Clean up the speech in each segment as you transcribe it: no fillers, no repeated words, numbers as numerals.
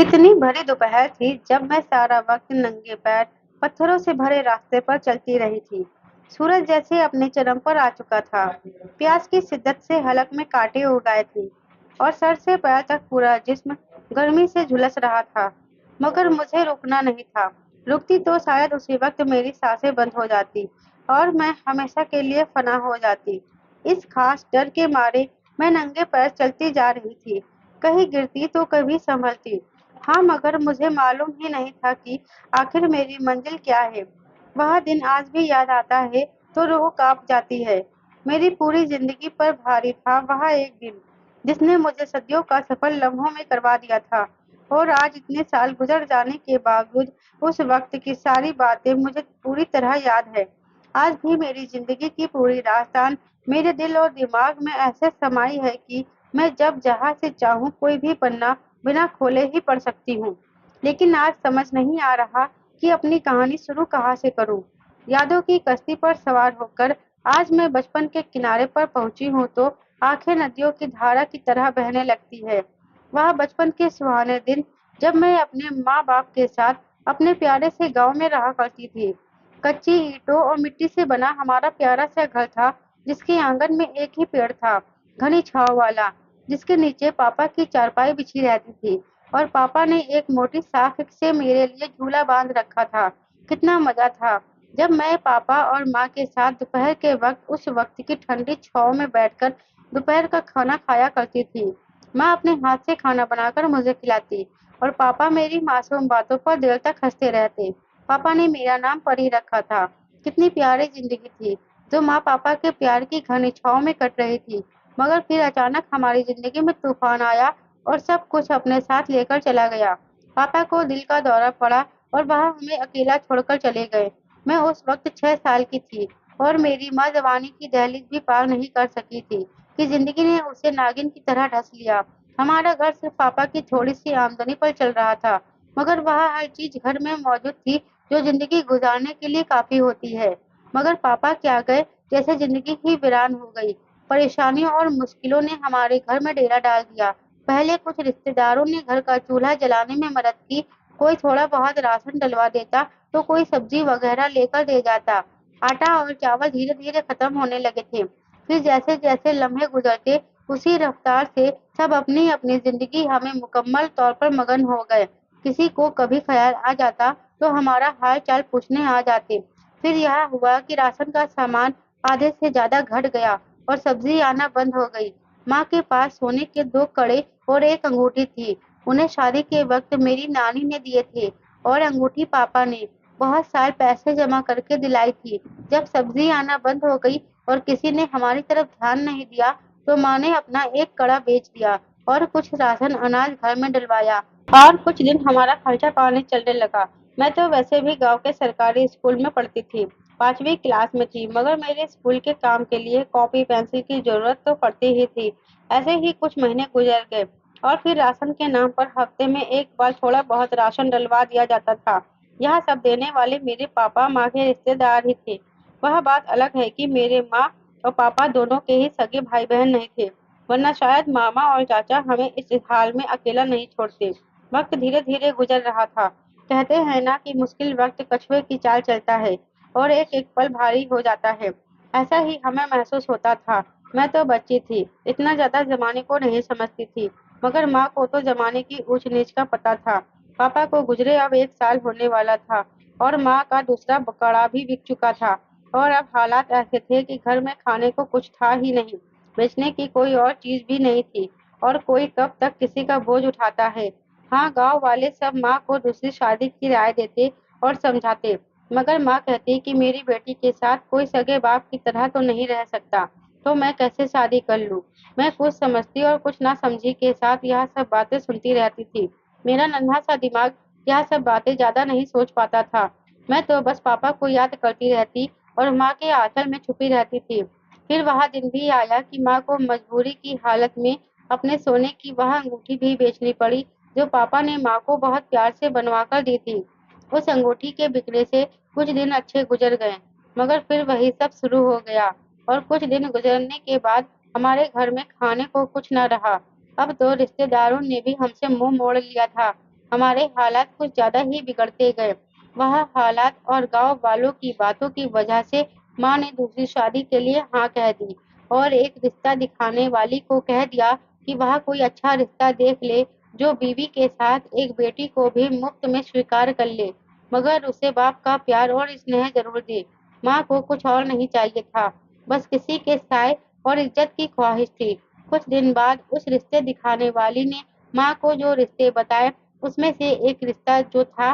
कितनी भरी दोपहर थी जब मैं सारा वक्त नंगे पैर पत्थरों से भरे रास्ते पर चलती रही थी। सूरज जैसे अपने चरम पर आ चुका था। प्यास की शिद्दत से हलक में कांटे उड़ गए थे और सर से पैर तक पूरा जिस्म गर्मी से झुलस रहा था। मगर मुझे रुकना नहीं था। रुकती तो शायद उसी वक्त मेरी सांसें बंद हो जाती और मैं हमेशा के लिए फना हो जाती। इस खास डर के मारे मैं नंगे पैर चलती जा रही थी, कहीं गिरती तो कभी संभलती। हाँ, मगर मुझे मालूम ही नहीं था कि आखिर मेरी मंजिल क्या है। वह दिन आज भी याद आता है तो रूह कांप जाती है। मेरी पूरी जिंदगी पर भारी था वह एक दिन, जिसने मुझे सदियों का सफर लम्हों में करवा दिया था। और आज इतने साल गुजर जाने के बावजूद उस वक्त की सारी बातें मुझे पूरी तरह याद है। आज भी मेरी जिंदगी की पूरी दास्तान मेरे दिल और दिमाग में ऐसे समाई है कि मैं जब जहाँ से चाहूँ कोई भी पन्ना बिना खोले ही पढ़ सकती हूँ। लेकिन आज समझ नहीं आ रहा कि अपनी कहानी शुरू कहाँ से करूँ। यादों की कश्ती पर सवार होकर आज मैं बचपन के किनारे पर पहुंची हूँ तो आंखें नदियों की धारा की तरह बहने लगती है। वह बचपन के सुहाने दिन जब मैं अपने माँ बाप के साथ अपने प्यारे से गांव में रहा करती थी। कच्ची ईंटों और मिट्टी से बना हमारा प्यारा सा घर था, जिसके आंगन में एक ही पेड़ था, घनी छांव वाला, जिसके नीचे पापा की चारपाई बिछी रहती थी और पापा ने एक मोटी साख से मेरे लिए झूला बांध रखा था। कितना मजा था जब मैं पापा और माँ के साथ दोपहर के वक्त उस वक्त की ठंडी छांव में बैठकर दोपहर का खाना खाया करती थी। माँ अपने हाथ से खाना बनाकर मुझे खिलाती और पापा मेरी मासूम बातों पर देर तक हंसते रहते। पापा ने मेरा नाम परी रखा था। कितनी प्यारी जिंदगी थी जो माँ पापा के प्यार की घनी छांव में कट रही थी। मगर फिर अचानक हमारी जिंदगी में तूफान आया और सब कुछ अपने साथ लेकर चला गया। पापा को दिल का दौरा पड़ा और वह हमें अकेला छोड़कर चले गए। मैं उस वक्त 6 साल की थी और मेरी माँ जवानी की दहलीज भी पार नहीं कर सकी थी कि जिंदगी ने उसे नागिन की तरह ढस लिया। हमारा घर सिर्फ पापा की थोड़ी सी आमदनी पर चल रहा था, मगर वह हर चीज घर में मौजूद थी जो जिंदगी गुजारने के लिए काफी होती है। मगर पापा क्या गए, जैसे जिंदगी ही वीरान हो गई। परेशानियों और मुश्किलों ने हमारे घर में डेरा डाल दिया। पहले कुछ रिश्तेदारों ने घर का चूल्हा जलाने में मदद की, कोई थोड़ा बहुत राशन डलवा देता तो कोई सब्जी वगैरह लेकर दे जाता। आटा और चावल धीरे धीरे खत्म होने लगे थे। फिर जैसे जैसे लम्हे गुजरते उसी रफ्तार से सब अपनी अपनी जिंदगी हमें मुकम्मल तौर पर मगन हो गए। किसी को कभी ख्याल आ जाता तो हमारा हाल चाल पूछने आ जाते। फिर यह हुआ कि राशन का सामान आधे से ज्यादा घट गया और सब्जी आना बंद हो गई। माँ के पास सोने के 2 कड़े और एक अंगूठी थी। उन्हें शादी के वक्त मेरी नानी ने दिए थे और अंगूठी पापा ने बहुत साल पैसे जमा करके दिलाई थी। जब सब्जी आना बंद हो गई और किसी ने हमारी तरफ ध्यान नहीं दिया तो माँ ने अपना एक कड़ा बेच दिया और कुछ राशन अनाज घर में डलवाया और कुछ दिन हमारा खर्चा पानी चलने लगा। मैं तो वैसे भी गांव के सरकारी स्कूल में पढ़ती थी, 5वीं क्लास में थी, मगर मेरे स्कूल के काम के लिए कॉपी पेंसिल की जरूरत तो पड़ती ही थी। ऐसे ही कुछ महीने गुजर गए और फिर राशन के नाम पर हफ्ते में एक बार थोड़ा बहुत राशन डलवा दिया जाता था। यह सब देने वाले मेरे पापा माँ के रिश्तेदार ही थे। वह बात अलग है कि मेरे माँ और पापा दोनों के ही सगे भाई बहन नहीं थे, वरना शायद मामा और चाचा हमें इस हाल में अकेला नहीं छोड़ते। वक्त धीरे धीरे गुजर रहा था। कहते हैं ना कि मुश्किल वक्त कछुए की चाल चलता है और एक एक पल भारी हो जाता है। ऐसा ही हमें महसूस होता था। मैं तो बच्ची थी, इतना ज्यादा जमाने को नहीं समझती थी, मगर माँ को तो जमाने की ऊंच नीच का पता था। पापा को गुजरे अब 1 साल होने वाला था और माँ का दूसरा बकरा भी बिक चुका था और अब हालात ऐसे थे कि घर में खाने को कुछ था ही नहीं, बेचने की कोई और चीज भी नहीं थी और कोई कब तक किसी का बोझ उठाता है। हाँ, गांव वाले सब माँ को दूसरी शादी की राय देते और समझाते, मगर माँ कहती कि मेरी बेटी के साथ कोई सगे बाप की तरह तो नहीं रह सकता, तो मैं कैसे शादी कर लूं। मैं कुछ समझती और कुछ ना समझी के साथ यह सब बातें सुनती रहती थी। मेरा नन्हा सा दिमाग यह सब बातें ज्यादा नहीं सोच पाता था। मैं तो बस पापा को याद करती रहती और माँ के आंचल में छुपी रहती थी। फिर वह दिन भी आया कि माँ को मजबूरी की हालत में अपने सोने की वह अंगूठी भी बेचनी पड़ी जो पापा ने माँ को बहुत प्यार से बनवा कर दी थी। उस अंगूठी के बिकने से कुछ दिन अच्छे गुजर गए, मगर फिर वही सब शुरू हो गया और कुछ दिन गुजरने के बाद हमारे घर में खाने को कुछ न रहा। अब तो रिश्तेदारों ने भी हमसे मुंह मोड़ लिया था हमारे हालात कुछ ज्यादा ही बिगड़ते गए। वह हालात और गांव वालों की बातों की वजह से माँ ने दूसरी शादी के लिए हाँ कह दी और एक रिश्ता दिखाने वाली को कह दिया कि वह कोई अच्छा रिश्ता देख ले जो बीवी के साथ एक बेटी को भी मुफ्त में स्वीकार कर ले, मगर उसे बाप का प्यार और स्नेह जरूर दे। माँ को कुछ और नहीं चाहिए था, बस किसी के साय और इज्जत की ख्वाहिश थी। कुछ दिन बाद उस रिश्ते दिखाने वाली ने माँ को जो रिश्ते बताए, उसमें से एक रिश्ता जो था,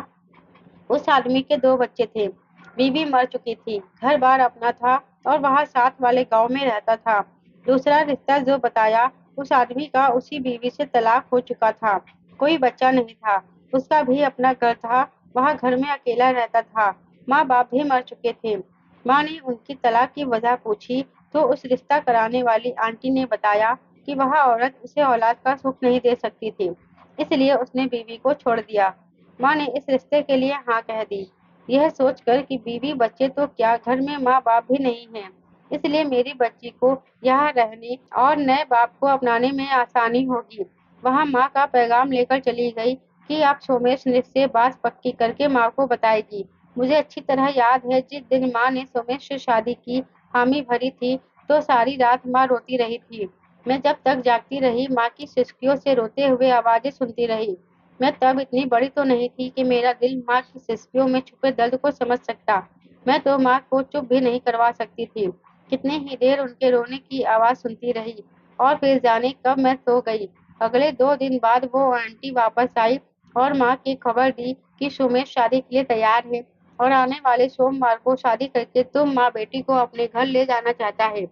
उस आदमी के 2 बच्चे थे। बीवी मर चुकी थी, घर-बार अपना था और वह साथ वाले गाँव में रहता था। दूसरा रिश्ता जो बताया, उस आदमी का उसी बीवी से तलाक हो चुका था। कोई बच्चा नहीं था, उसका भी अपना घर था, वह घर में अकेला रहता था। माँ-बाप भी मर चुके थे। माँ ने उनकी तलाक की वजह पूछी, तो उस रिश्ता कराने वाली आंटी ने बताया कि वह औरत उसे औलाद का सुख नहीं दे सकती थी, इसलिए उसने बीवी को छोड़ दिया। माँ ने इस रिश्ते के लिए हाँ कह दी, यह सोचकर कि बीवी बच्चे तो क्या घर में माँ बाप भी नहीं है, इसलिए मेरी बच्ची को यहाँ रहने और नए बाप को अपनाने में आसानी होगी। वहाँ माँ का पैगाम लेकर चली गई कि आप सोमेश से बात पक्की करके माँ को बताएगी। मुझे अच्छी तरह याद है जिस दिन माँ ने सोमेश से शादी की हामी भरी थी, तो सारी रात माँ रोती रही थी। मैं जब तक जागती रही माँ की सिसकियों से रोते हुए आवाजें सुनती रही। मैं तब इतनी बड़ी तो नहीं थी कि मेरा दिल माँ की सिसकियों में छुपे दर्द को समझ सकता। मैं तो माँ को चुप भी नहीं करवा सकती थी। कितनी ही देर उनके रोने की आवाज सुनती रही और फिर जाने कब मैं सो गई। अगले 2 दिन बाद वो आंटी वापस आई और माँ की खबर दी कि सुमेश शादी के लिए तैयार है और आने वाले सोमवार को शादी करके तुम माँ बेटी को अपने घर ले जाना चाहता है।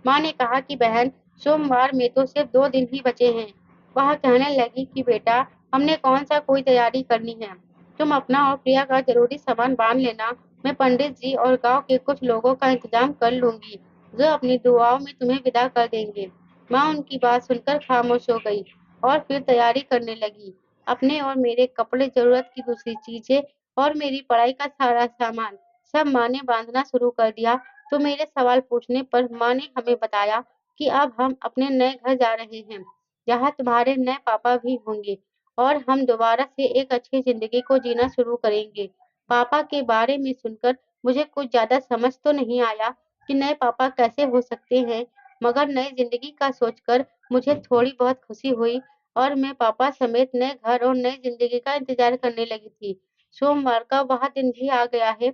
माँ ने कहा कि बहन, सोमवार में तो सिर्फ 2 दिन ही बचे हैं। वह कहने लगी कि बेटा, हमने कौन सा कोई तैयारी करनी है, तुम अपना और प्रिया का जरूरी सामान बांध लेना। मैं पंडित जी और गांव के कुछ लोगों का इंतजाम कर लूंगी जो अपनी दुआओं में तुम्हें विदा कर देंगे। माँ उनकी बात सुनकर खामोश हो गई और फिर तैयारी करने लगी। अपने और मेरे कपड़े, जरूरत की दूसरी चीजें और मेरी पढ़ाई का सारा सामान सब माँ ने बांधना शुरू कर दिया। तो मेरे सवाल पूछने पर माँ ने हमें बताया कि अब हम अपने नए घर जा रहे हैं, जहाँ तुम्हारे नए पापा भी होंगे और हम दोबारा से एक अच्छी जिंदगी को जीना शुरू करेंगे। पापा के बारे में सुनकर मुझे कुछ ज्यादा समझ तो नहीं आया कि नए पापा कैसे हो सकते हैं, मगर नई जिंदगी का सोचकर मुझे थोड़ी बहुत खुशी हुई और मैं पापा समेत नए घर और नई जिंदगी का इंतजार करने लगी थी। सोमवार का वह दिन भी आ गया है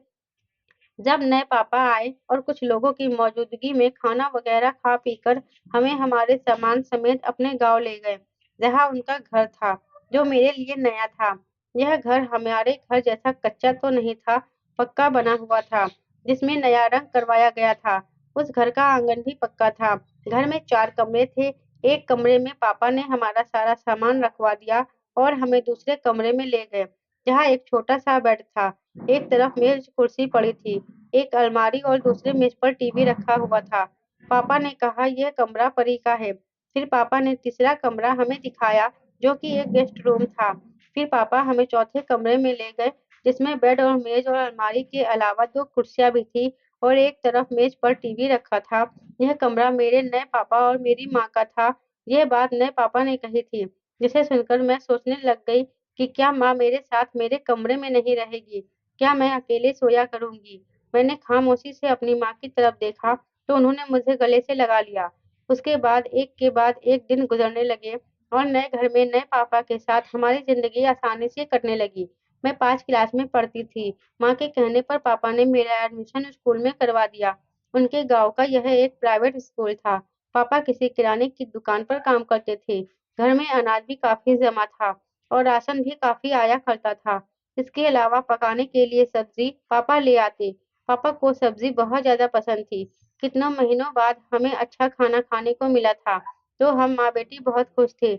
जब नए पापा आए और कुछ लोगों की मौजूदगी में खाना वगैरह खा पीकर हमें हमारे सामान समेत अपने गांव ले गए, जहां उनका घर था, जो मेरे लिए नया था। यह घर हमारे घर जैसा कच्चा तो नहीं था, पक्का बना हुआ था, जिसमें नया रंग करवाया गया था। उस घर का आंगन भी पक्का था। घर में 4 कमरे थे। एक कमरे में पापा ने हमारा सारा सामान रखवा दिया और हमें दूसरे कमरे में ले गए, जहाँ एक छोटा सा बेड था। एक तरफ मेज कुर्सी पड़ी थी, एक अलमारी और दूसरे मेज पर टीवी रखा हुआ था। पापा ने कहा यह कमरा परी का है। फिर पापा ने तीसरा कमरा हमें दिखाया, जो कि एक गेस्ट रूम था। फिर पापा हमें चौथे कमरे में ले गए, जिसमें बेड और मेज और अलमारी के अलावा 2 कुर्सियां भी थी और एक तरफ मेज पर टीवी रखा था। यह कमरा मेरे नए पापा और मेरी माँ का था। यह बात नए पापा ने कही थी, जिसे सुनकर मैं सोचने लग गई कि क्या माँ मेरे साथ मेरे कमरे में नहीं रहेगी, क्या मैं अकेले सोया करूंगी। मैंने खामोशी से अपनी माँ की तरफ देखा, तो उन्होंने मुझे गले से लगा लिया। उसके बाद एक के बाद एक दिन गुजरने लगे और नए घर में नए पापा के साथ हमारी जिंदगी आसानी से कटने लगी। मैं 5 क्लास में पढ़ती थी। माँ के कहने पर पापा ने मेरा एडमिशन स्कूल में करवा दिया। उनके गांव का यह एक प्राइवेट स्कूल था। पापा किसी किराने की दुकान पर काम करते थे। घर में अनाज भी काफी जमा था और राशन भी काफी आया करता था। इसके अलावा पकाने के लिए सब्जी पापा ले आते। पापा को सब्जी बहुत ज्यादा पसंद थी। कितनों महीनों बाद हमें अच्छा खाना खाने को मिला था, तो हम माँ बेटी बहुत खुश थे।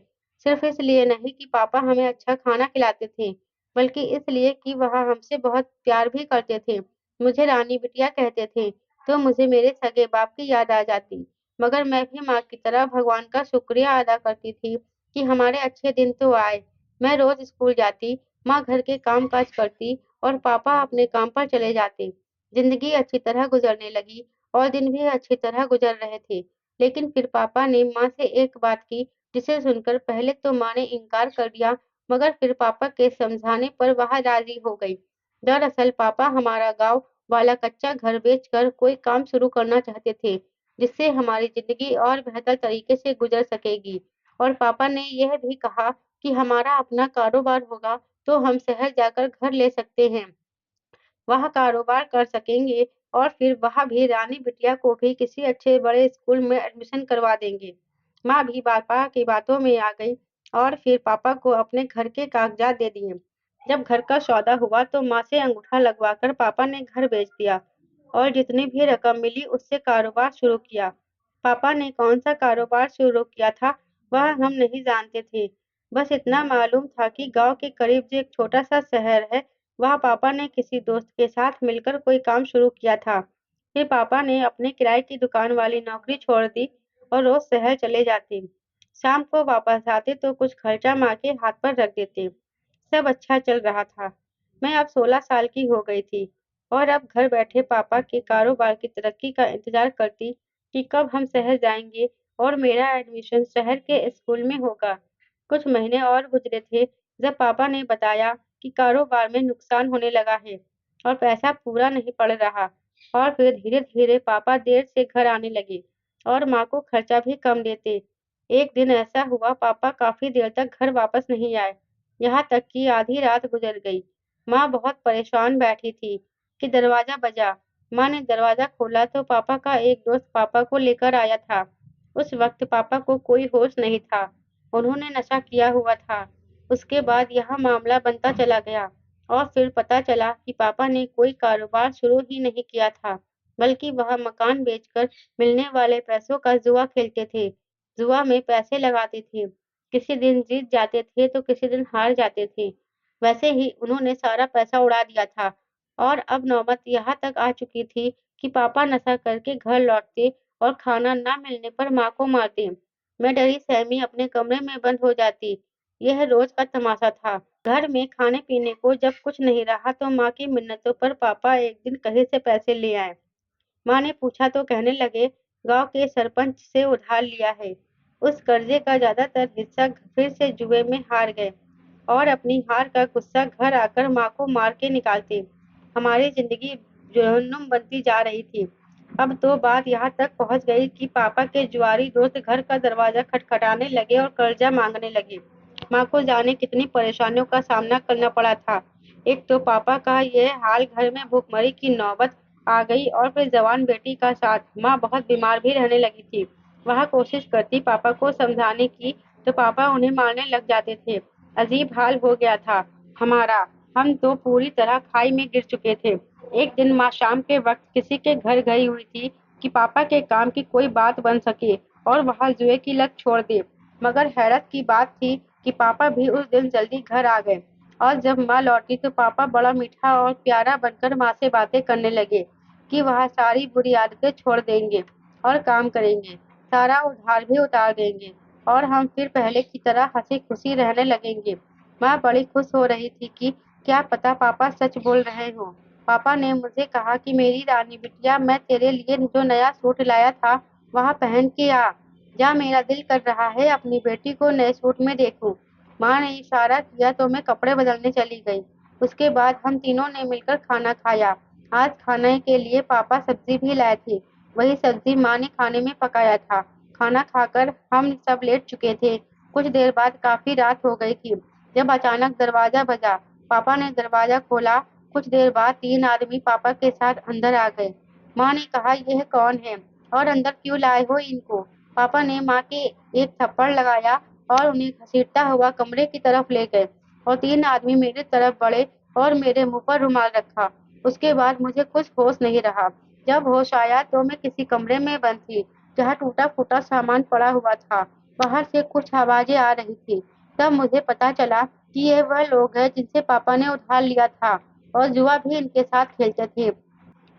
सिर्फ इसलिए नहीं कि पापा हमें अच्छा खाना खिलाते थे, बल्कि इसलिए कि वह हमसे बहुत प्यार भी करते थे। मुझे रानी बिटिया कहते थे, तो मुझे मेरे सगे बाप की याद आ जाती। मगर मैं भी माँ की तरह भगवान का शुक्रिया अदा करती थी कि हमारे अच्छे दिन तो आए। मैं रोज स्कूल जाती, माँ घर के काम काज करती और पापा अपने काम पर चले जाते। जिंदगी अच्छी तरह गुजरने लगी और दिन भी अच्छी तरह गुजर रहे थे। लेकिन फिर पापा ने माँ से एक बात की, जिसे सुनकर पहले तो माँ ने इनकार कर दिया, मगर फिर पापा के समझाने पर वह राजी हो गई। दरअसल पापा हमारा गांव वाला कच्चा घर बेचकर कोई काम शुरू करना चाहते थे, जिससे हमारी जिंदगी और बेहतर तरीके से गुजर सकेगी। और पापा ने यह भी कहा कि हमारा अपना कारोबार होगा तो हम शहर जाकर घर ले सकते हैं, वहाँ कारोबार कर सकेंगे और फिर वहाँ भी रानी बिटिया को भी किसी अच्छे बड़े स्कूल में एडमिशन करवा देंगे। माँ भी पापा की बातों में आ गई और फिर पापा को अपने घर के कागजात दे दिए। जब घर का सौदा हुआ तो माँ से अंगूठा लगवाकर पापा ने घर बेच दिया और जितनी भी रकम मिली उससे कारोबार शुरू किया। पापा ने कौन सा कारोबार शुरू किया था वह हम नहीं जानते थे। बस इतना मालूम था कि गांव के करीब जो एक छोटा सा शहर है, वहाँ पापा ने किसी दोस्त के साथ मिलकर कोई काम शुरू किया था। फिर पापा ने अपने किराए की दुकान वाली नौकरी छोड़ दी और रोज शहर चले जाते। शाम को वापस आते तो कुछ खर्चा माँ के हाथ पर रख देते। सब अच्छा चल रहा था। मैं अब 16 साल की हो गई थी और अब घर बैठे पापा के कारोबार की तरक्की का इंतजार करती कि कब हम शहर जाएंगे और मेरा एडमिशन शहर के स्कूल में होगा। कुछ महीने और गुजरे थे जब पापा ने बताया कि कारोबार में नुकसान होने लगा है और पैसा पूरा नहीं पड़ रहा। और फिर धीरे धीरे पापा देर से घर आने लगे और माँ को खर्चा भी कम देते। एक दिन ऐसा हुआ पापा काफी देर तक घर वापस नहीं आए, यहाँ तक कि आधी रात गुजर गई। माँ बहुत परेशान बैठी थी कि दरवाजा बजा। माँ ने दरवाजा खोला तो पापा का एक दोस्त पापा को लेकर आया था। उस वक्त पापा को कोई होश नहीं था, उन्होंने नशा किया हुआ था। उसके बाद यह मामला बनता चला गया और फिर पता चला कि पापा ने कोई कारोबार शुरू ही नहीं किया था, बल्कि वह मकान बेचकर मिलने वाले पैसों का जुआ खेलते थे। जुआ में पैसे लगाते थे, किसी दिन जीत जाते थे तो किसी दिन हार जाते थे। वैसे ही उन्होंने सारा पैसा उड़ा दिया था और अब नौबत यहाँ तक आ चुकी थी कि पापा नशा करके घर लौटते और खाना ना मिलने पर माँ को मारते। मैं डरी सहमी अपने कमरे में बंद हो जाती। यह रोज का तमाशा था। घर में खाने पीने को जब कुछ नहीं रहा तो माँ की मिन्नतों पर पापा एक दिन कहीं से पैसे ले आए। माँ ने पूछा तो कहने लगे, गांव के सरपंच से उधार लिया है। उस कर्जे का ज्यादातर हिस्सा फिर से जुए में हार गए और अपनी हार का गुस्सा घर आकर माँ को मार के निकालते। हमारी जिंदगी जहन्नुम बनती जा रही थी। अब तो बात यहाँ तक पहुँच गई कि पापा के जुआरी दोस्त घर का दरवाजा खटखटाने लगे और कर्जा मांगने लगे। माँ को जाने कितनी परेशानियों का सामना करना पड़ा था। एक तो पापा का यह हाल, घर में भूखमरी की नौबत आ गई और फिर जवान बेटी का साथ। माँ बहुत बीमार भी रहने लगी थी। वह कोशिश करती पापा को समझाने की तो पापा उन्हें मारने लग जाते थे। अजीब हाल हो गया था हमारा। हम तो पूरी तरह खाई में गिर चुके थे। एक दिन माँ शाम के वक्त किसी के घर गई हुई थी कि पापा के काम की कोई बात बन सके और वह जुए की लत छोड़ दे। मगर हैरत की बात थी कि पापा भी उस दिन जल्दी घर आ गए और जब माँ लौटी तो पापा बड़ा मीठा और प्यारा बनकर माँ से बातें करने लगे कि वह सारी बुरी आदतें छोड़ देंगे और काम करेंगे, सारा उधार भी उतार देंगे और हम फिर पहले की तरह हंसी खुशी रहने लगेंगे। माँ बड़ी खुश हो रही थी कि क्या पता पापा सच बोल रहे हो। पापा ने मुझे कहा कि मेरी रानी बिटिया, मैं तेरे लिए जो नया सूट लाया था वह पहन के आ जा, मेरा दिल कर रहा है अपनी बेटी को नए सूट में देखूं। माँ ने इशारा किया तो मैं कपड़े बदलने चली गई। उसके बाद हम तीनों ने मिलकर खाना खाया। आज खाने के लिए पापा सब्जी भी लाए थे। वही सब्जी माँ ने खाने में पकाया था। खाना खाकर हम सब लेट चुके थे। कुछ देर बाद काफी रात हो गई थी जब अचानक दरवाजा बजा। पापा ने दरवाजा खोला। कुछ देर बाद 3 आदमी पापा के साथ अंदर आ गए। माँ ने कहा, यह कौन है और अंदर क्यों लाए हो इनको। पापा ने माँ के एक थप्पड़ लगाया और उन्हें घसीटता हुआ कमरे की तरफ ले गए और 3 आदमी मेरी तरफ बढ़े और मेरे मुंह पर रुमाल रखा। उसके बाद मुझे कुछ होश नहीं रहा। जब होश आया तो मैं किसी कमरे में बंद थी जहाँ टूटा फूटा सामान पड़ा हुआ था। बाहर से कुछ आवाजें आ रही थी। तब मुझे पता चला कि ये वह लोग हैं जिनसे पापा ने उधार लिया था और जुआ भी इनके साथ खेलते थे।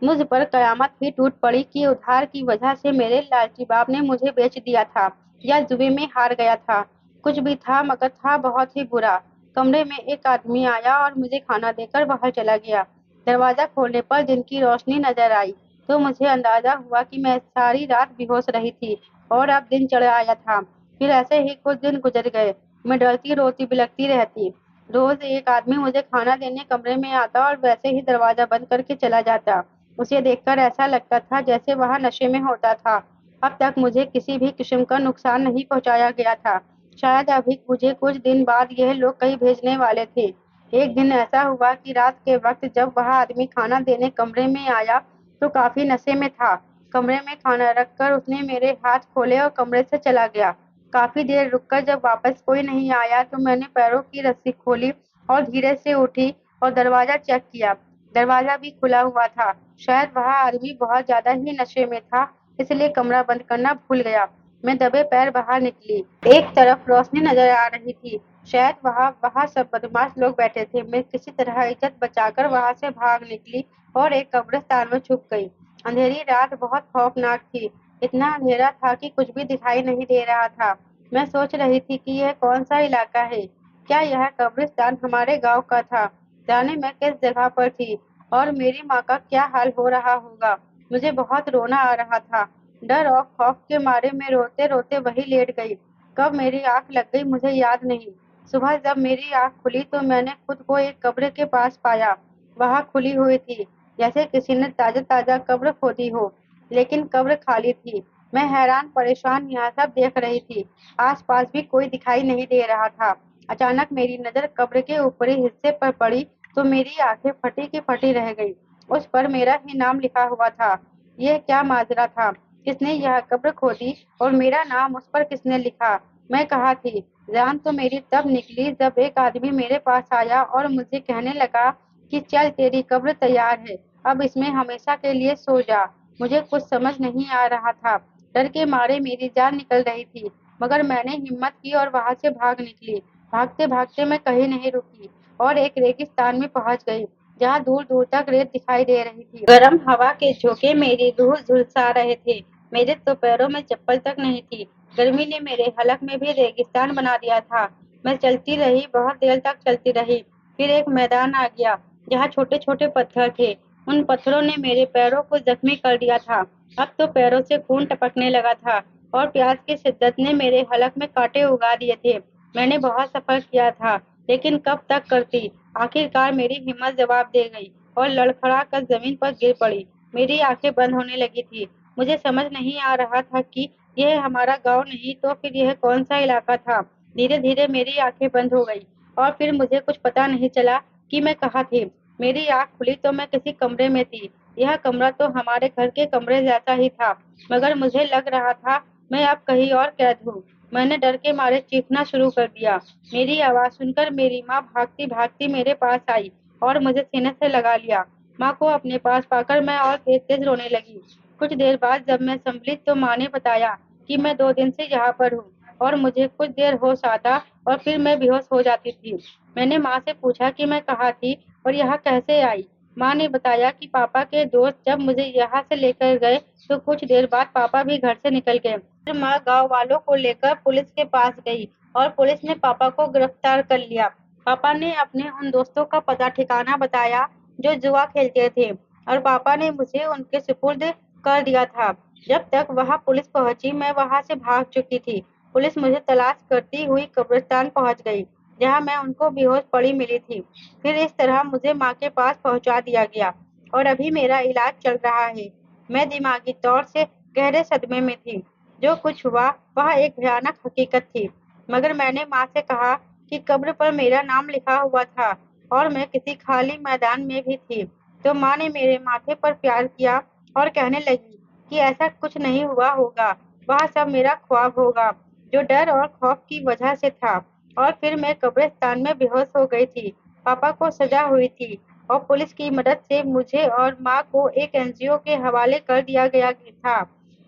मुझ पर कयामत ही टूट पड़ी कि उधार की वजह से मेरे लालची बाप ने मुझे बेच दिया था या जुए में हार गया था। कुछ भी था मगर था बहुत ही बुरा। कमरे में एक आदमी आया और मुझे खाना देकर बाहर चला गया। दरवाजा खोलने पर दिन की रोशनी नजर आई तो मुझे अंदाजा हुआ कि मैं सारी रात बेहोश रही थी और अब दिन चढ़ आया था। फिर ऐसे ही कुछ दिन गुजर गए मैं डरती, रोती, बिलखती रहती। रोज एक आदमी मुझे खाना देने कमरे में आता और वैसे ही दरवाजा बंद करके चला जाता। उसे देखकर ऐसा लगता था जैसे वह नशे में होता था। अब तक मुझे किसी भी किस्म का नुकसान नहीं पहुंचाया गया था। शायद अभी मुझे कुछ दिन बाद यह लोग कहीं भेजने वाले थे। एक दिन ऐसा हुआ कि रात के वक्त जब वह आदमी खाना देने कमरे में आया तो काफी नशे में था। कमरे में खाना रखकर उसने मेरे हाथ खोले और कमरे से चला गया। काफी देर रुककर जब वापस कोई नहीं आया तो मैंने पैरों की रस्सी खोली और धीरे से उठी और दरवाजा चेक किया। दरवाजा भी खुला हुआ था। शायद वह आदमी बहुत ज्यादा ही नशे में था, इसलिए कमरा बंद करना भूल गया। मैं दबे पैर बाहर निकली। एक तरफ रोशनी नजर आ रही थी। शायद वहाँ वहाँ सब बदमाश लोग बैठे थे। मैं किसी तरह इज्जत बचाकर वहाँ से भाग निकली और एक कब्रिस्तान में छुप गई। अंधेरी रात बहुत खौफनाक थी। इतना अंधेरा था कि कुछ भी दिखाई नहीं दे रहा था। मैं सोच रही थी कि यह कौन सा इलाका है। क्या यह कब्रिस्तान हमारे गांव का था? जाने मैं किस जगह पर थी और मेरी माँ का क्या हाल हो रहा होगा। मुझे बहुत रोना आ रहा था। डर और खौफ के मारे मैं रोते रोते वहीं लेट गई। कब मेरी आंख लग गई मुझे याद नहीं। सुबह जब मेरी आंख खुली तो मैंने खुद को एक कब्र के पास पाया। वहां खुली हुई थी, जैसे किसी ने ताजा ताजा कब्र खोदी हो, लेकिन कब्र खाली थी। मैं हैरान परेशान यहाँ सब देख रही थी। आस पास भी कोई दिखाई नहीं दे रहा था। अचानक मेरी नजर कब्र के ऊपरी हिस्से पर पड़ी तो मेरी आंखें फटी की फटी रह गई। उस पर मेरा ही नाम लिखा हुआ था। यह क्या माजरा था? किसने यह कब्र खोदी और मेरा नाम उस पर किसने लिखा? मैं कहाँ थी? जान तो मेरी तब निकली जब एक आदमी मेरे पास आया और मुझे कहने लगा कि चल तेरी कब्र तैयार है, अब इसमें हमेशा के लिए सो जा। मुझे कुछ समझ नहीं आ रहा था। डर के मारे मेरी जान निकल रही थी, मगर मैंने हिम्मत की और वहां से भाग निकली। भागते भागते मैं कहीं नहीं रुकी और एक रेगिस्तान में पहुंच गई, जहाँ दूर दूर तक रेत दिखाई दे रही थी। गर्म हवा के झोंके मेरी रूह झुलसा रहे थे। मेरे तो पैरों में चप्पल तक नहीं थी। गर्मी ने मेरे हलक में भी रेगिस्तान बना दिया था। मैं चलती रही, बहुत देर तक चलती रही। फिर एक मैदान आ गया, जहाँ छोटे छोटे पत्थर थे। उन पत्थरों ने मेरे पैरों को जख्मी कर दिया था। अब तो पैरों से खून टपकने लगा था और प्यास की शिद्दत ने मेरे हलक में कांटे उगा दिए थे। मैंने बहुत सफर किया था, लेकिन कब तक करती। आखिरकार मेरी हिम्मत जवाब दे गई और लड़खड़ा कर जमीन पर गिर पड़ी। मेरी आंखें बंद होने लगी थी। मुझे समझ नहीं आ रहा था कि यह हमारा गांव नहीं तो फिर यह कौन सा इलाका था। धीरे धीरे मेरी आंखें बंद हो गई और फिर मुझे कुछ पता नहीं चला कि मैं कहाँ थी। मेरी आंख खुली तो मैं किसी कमरे में थी। यह कमरा तो हमारे घर के कमरे जैसा ही था, मगर मुझे लग रहा था मैं अब कहीं और कैद हूँ। मैंने डर के मारे चीखना शुरू कर दिया। मेरी आवाज सुनकर मेरी माँ भागती भागती मेरे पास आई और मुझे सीने से लगा लिया। माँ को अपने पास पाकर मैं और तेज तेज रोने लगी। कुछ देर बाद जब मैं संभली तो माँ ने बताया कि मैं 2 दिन से यहाँ पर हूँ और मुझे कुछ देर होश आता और फिर मैं बेहोश हो जाती थी। मैंने माँ से पूछा कि मैं कहाँ थी और यहाँ कैसे आई। माँ ने बताया कि पापा के दोस्त जब मुझे यहाँ से लेकर गए तो कुछ देर बाद पापा भी घर से निकल गए। फिर माँ गांव वालों को लेकर पुलिस के पास गई और पुलिस ने पापा को गिरफ्तार कर लिया। पापा ने अपने उन दोस्तों का पता ठिकाना बताया जो जुआ खेलते थे और पापा ने मुझे उनके सुपुर्द कर दिया था। जब तक वहाँ पुलिस पहुंची मैं वहाँ से भाग चुकी थी। पुलिस मुझे तलाश करती हुई कब्रिस्तान पहुंच गई, जहाँ मैं उनको बेहोश पड़ी मिली थी। फिर इस तरह मुझे माँ के पास पहुंचा दिया गया और अभी मेरा इलाज चल रहा है। मैं दिमागी तौर से गहरे सदमे में थी। जो कुछ हुआ वह एक भयानक हकीकत थी, मगर मैंने माँ से कहा कि कब्र पर मेरा नाम लिखा हुआ था और मैं किसी खाली मैदान में भी थी। तो माँ ने मेरे माथे पर प्यार किया और कहने लगी कि ऐसा कुछ नहीं हुआ होगा, वह सब मेरा ख्वाब होगा जो डर और खौफ की वजह से था। और फिर मैं कब्रिस्तान में बेहोश हो गई थी। पापा को सजा हुई थी और पुलिस की मदद से मुझे और माँ को एक एनजीओ के हवाले कर दिया गया था।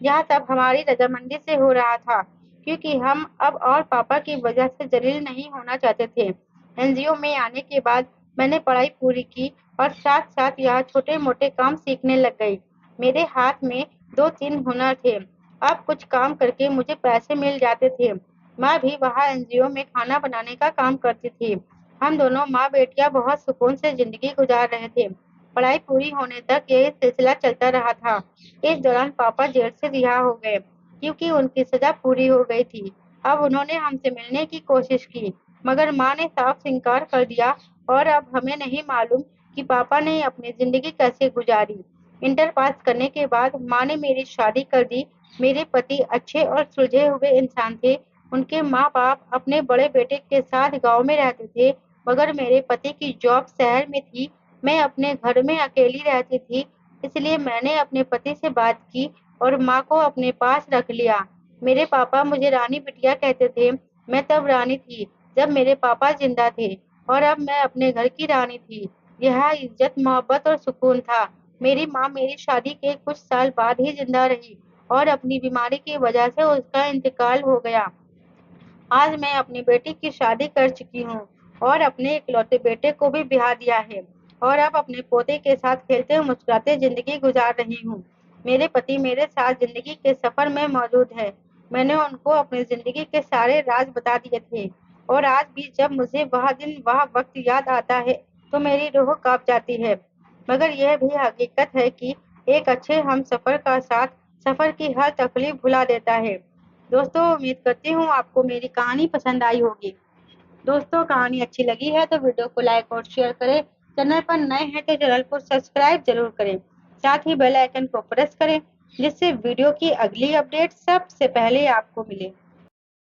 यह सब हमारी रजामंदी से हो रहा था, क्योंकि हम अब और पापा की वजह से जलील नहीं होना चाहते थे। एनजीओ में आने के बाद मैंने पढ़ाई पूरी की और साथ साथ यहाँ छोटे मोटे काम सीखने लग गई। मेरे हाथ में 2-3 हुनर थे। अब कुछ काम करके मुझे पैसे मिल जाते थे। माँ भी वहाँ एनजीओ में खाना बनाने का काम करती थी। हम दोनों माँ बेटियां बहुत सुकून से जिंदगी गुजार रहे थे। पढ़ाई पूरी होने तक यही सिलसिला चलता रहा था। इस दौरान पापा जेल से रिहा हो गए, क्योंकि उनकी सजा पूरी हो गई थी। अब उन्होंने हमसे मिलने की कोशिश की, मगर माँ ने साफ इनकार कर दिया और अब हमें नहीं मालूम कि पापा ने अपनी जिंदगी कैसे गुजारी। इंटर पास करने के बाद माँ ने मेरी शादी कर दी। मेरे पति अच्छे और सुलझे हुए इंसान थे। उनके माँ बाप अपने बड़े बेटे के साथ गांव में रहते थे, मगर मेरे पति की जॉब शहर में थी। मैं अपने घर में अकेली रहती थी, इसलिए मैंने अपने पति से बात की और माँ को अपने पास रख लिया। मेरे पापा मुझे रानी बिटिया कहते थे। मैं तब रानी थी जब मेरे पापा जिंदा थे, और अब मैं अपने घर की रानी थी। यह इज्जत, मोहब्बत और सुकून था। मेरी माँ मेरी शादी के कुछ साल बाद ही जिंदा रही और अपनी बीमारी की वजह से उसका इंतकाल हो गया। आज मैं अपनी बेटी की शादी कर चुकी हूँ और अपने इकलौते बेटे को भी ब्याह दिया है, और अब अपने पोते के साथ खेलते मुस्कुराते जिंदगी गुजार रही हूँ। मेरे पति मेरे साथ जिंदगी के सफर में मौजूद है। मैंने उनको अपनी जिंदगी के सारे राज बता दिए थे, और आज भी जब मुझे वह दिन, वह वक्त याद आता है तो मेरी रूह कांप जाती है। मगर यह भी हकीकत है कि एक अच्छे हम सफर का साथ सफर की हर तकलीफ भुला देता है। दोस्तों, उम्मीद करती हूँ आपको मेरी कहानी पसंद आई होगी। दोस्तों, कहानी अच्छी लगी है तो वीडियो को लाइक और शेयर करें। चैनल पर नए हैं तो चैनल को सब्सक्राइब जरूर करें। साथ ही बेल आइकन को प्रेस करें, जिससे वीडियो की अगली अपडेट सबसे पहले आपको मिले।